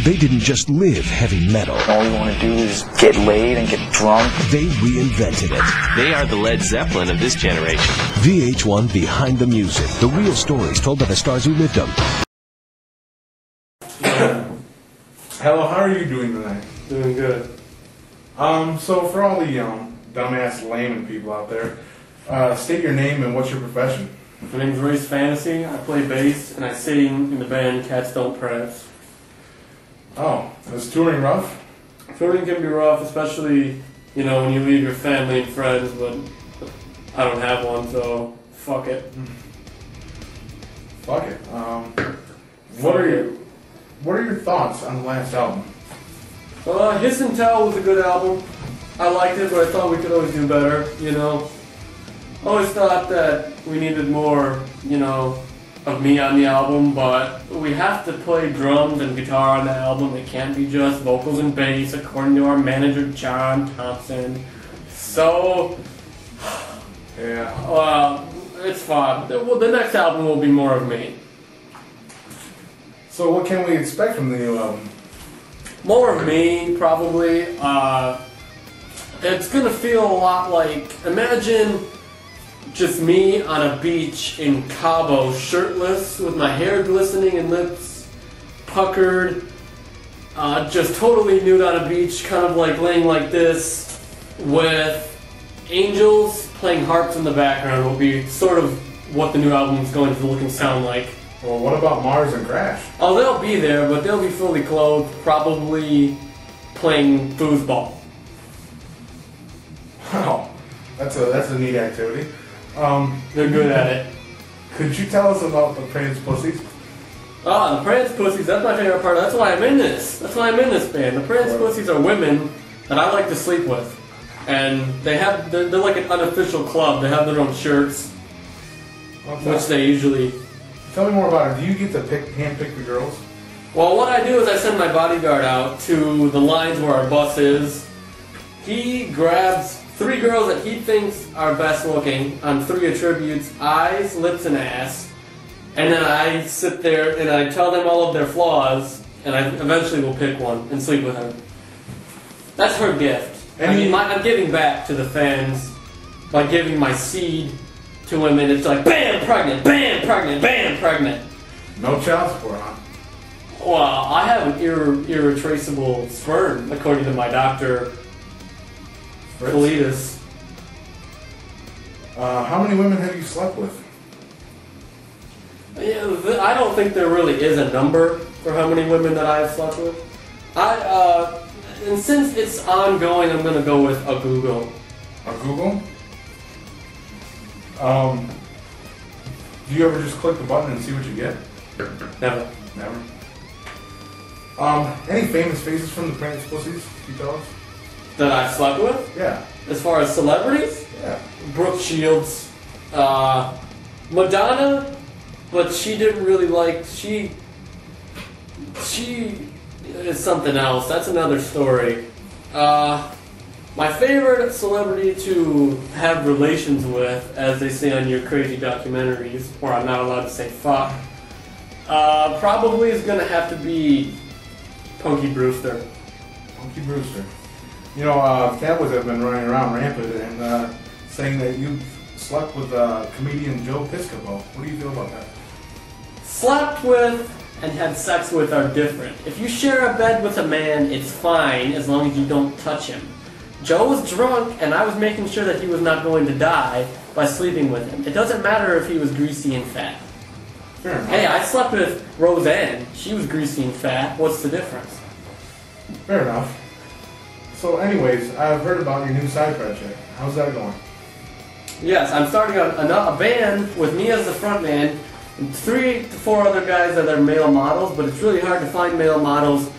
They didn't just live heavy metal. All we want to do is get laid and get drunk. They reinvented it. They are the Led Zeppelin of this generation. VH1 Behind the Music. The real stories told by the stars who lived them. Hello, how are you doing tonight? Doing good. So for all the dumbass layman people out there, state your name and what's your profession? My name's Race Fantasy. I play bass and I sing in the band Cats Don't Prance. Oh, is touring rough? Touring can be rough, especially, when you leave your family and friends, but I don't have one, so fuck it. Fuck it. What are your thoughts on the last album? Hiss and Tell was a good album. I liked it, but I thought we could always do better, Always thought that we needed more, of me on the album, but we have to play drums and guitar on the album. It can't be just vocals and bass, according to our manager, John Thompson. So, yeah. It's fine. Well, the next album will be more of me. So what can we expect from the new album? More of me, probably. It's gonna feel a lot like, imagine just me on a beach in Cabo, shirtless, with my hair glistening and lips puckered, just totally nude on a beach, kind of like laying like this, with angels playing harps in the background will be sort of what the new album is going to look and sound like. Well, what about Mars and Crash? Oh, they'll be there, but they'll be fully clothed, probably playing foosball. Oh, that's a neat activity. They're good at it. Could you tell us about the Prance Pussies? The Prance Pussies, that's my favorite part. That's why I'm in this. That's why I'm in this band. The Prance Pussies are women that I like to sleep with. And they're like an unofficial club. They have their own shirts, which they usually... Tell me more about it. Do you get to handpick the girls? Well, what I do is I send my bodyguard out to the lines where our bus is. He grabs 3 girls that he thinks are best looking on 3 attributes: eyes, lips, and ass. And then I sit there and I tell them all of their flaws, and I eventually will pick one and sleep with her. That's her gift. I'm giving back to the fans by giving my seed to women. It's like, bam, pregnant, bam, pregnant, bam, pregnant. No child support, huh? Well, I have an irretraceable sperm, according to my doctor, Colitis. How many women have you slept with? Yeah, I don't think there really is a number for how many women that I've slept with. And since it's ongoing, I'm going to go with a Google. A Google? Do you ever just click the button and see what you get? Never. Never. Any famous faces from the Prance Pussies, you tell us? That I've slept with? Yeah. As far as celebrities? Yeah. Brooke Shields. Madonna, but she didn't really like... She is something else. That's another story. My favorite celebrity to have relations with, as they say on your crazy documentaries, where I'm not allowed to say fuck, probably is going to have to be Punky Brewster. Punky Brewster. Cowboys have been running around rampant and saying that you slept with comedian Joe Piscopo. What do you feel about that? Slept with and had sex with are different. If you share a bed with a man, it's fine as long as you don't touch him. Joe was drunk, and I was making sure that he was not going to die by sleeping with him. It doesn't matter if he was greasy and fat. Fair enough. Hey, I slept with Roseanne. She was greasy and fat. What's the difference? Fair enough. So anyways, I've heard about your new side project. How's that going? Yes, I'm starting a band with me as the front man, and 3 to 4 other guys that are male models, but it's really hard to find male models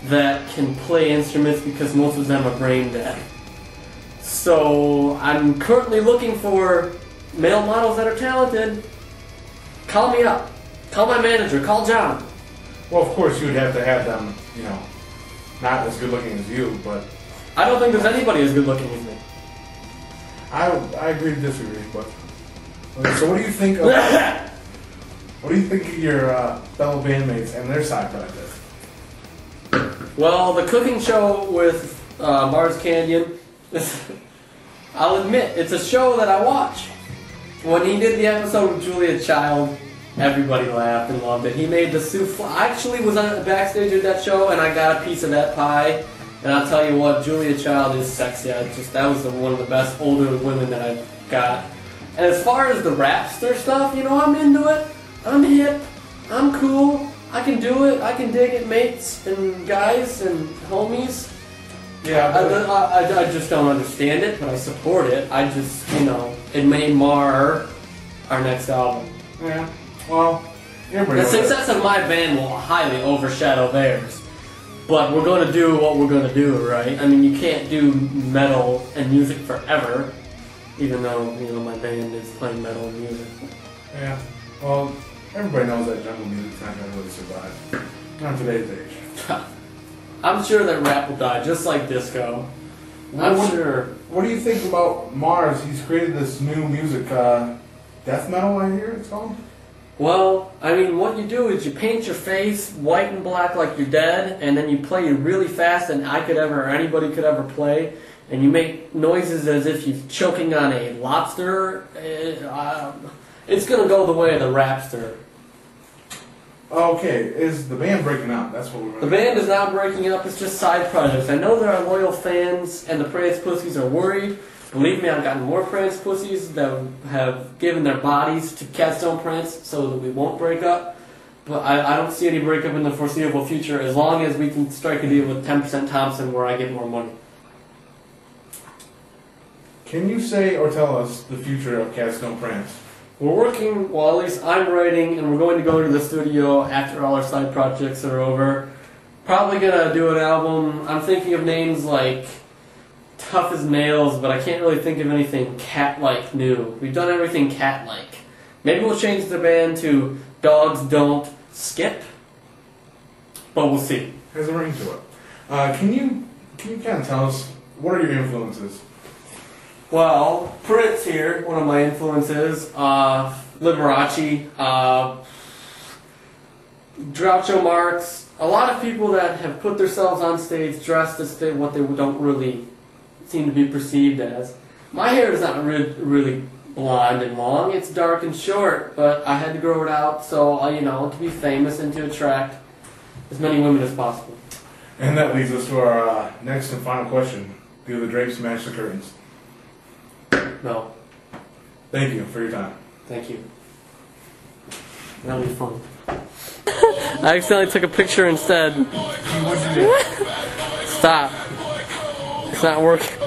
that can play instruments because most of them are brain dead. So I'm currently looking for male models that are talented. Call me up. Call my manager. Call John. Well, of course you would have to have them, not as good looking as you, but... I don't think there's anybody as good looking as me. I agree to disagree, but... Okay, so what do you think of... What do you think of your fellow bandmates and their side projects? Well, the cooking show with Mars Canyon, I'll admit, it's a show that I watch. When he did the episode with Julia Child, everybody laughed and loved it. He made the souffle. I actually was on backstage at that show, and I got a piece of that pie. And I'll tell you what, Julia Child is sexy. That was one of the best older women that I've got. And as far as the rapster stuff, you know, I'm into it. I'm hip. I'm cool. I can do it. I can dig it, mates and guys and homies. Yeah, I just don't understand it, but I support it. I just, you know, it may mar our next album. Yeah, well, everybody The knows success of my band will highly overshadow theirs. But we're going to do what we're going to do, right? I mean, you can't do metal and music forever, even though, you know, my band is playing metal and music. Yeah, well, everybody knows that jungle music's not going to really survive. Not today's age. I'm sure that rap will die, just like disco. I'm sure. What do you think about Mars? He's created this new music, death metal, I hear it's called? Well, I mean, what you do is you paint your face white and black like you're dead, and then you play really fast than I could ever, or anybody could ever play, and you make noises as if you're choking on a lobster. It's going to go the way of the rapster. Okay, is the band breaking up? That's what we're going to The band is not breaking up, it's just side projects. I know there are loyal fans, and the Prance pussies are worried. Believe me, I've gotten more Prance pussies that have given their bodies to Catstone Prance so that we won't break up. But I don't see any breakup in the foreseeable future as long as we can strike a deal with 10% Thompson where I get more money. Can you say or tell us the future of Catstone Prance? We're working, well, at least I'm writing, and we're going to go to the studio after all our side projects are over. Probably going to do an album. I'm thinking of names like Tough as Nails, but I can't really think of anything cat-like new. We've done everything cat-like. Maybe we'll change the band to Dogs Don't Skip, but we'll see. There's a ring to it. Can you kind of tell us, what are your influences? Well, Prance here, one of my influences, Liberace, Groucho Marx, a lot of people that have put themselves on stage dressed as what they don't really seem to be perceived as. My hair is not really blonde and long, it's dark and short, but I had to grow it out so, you know, to be famous and to attract as many women as possible. And that leads us to our next and final question. Do the drapes match the curtains? No. Thank you for your time. Thank you. That'll be fun. I accidentally took a picture instead. What did you do? Stop. It's not working.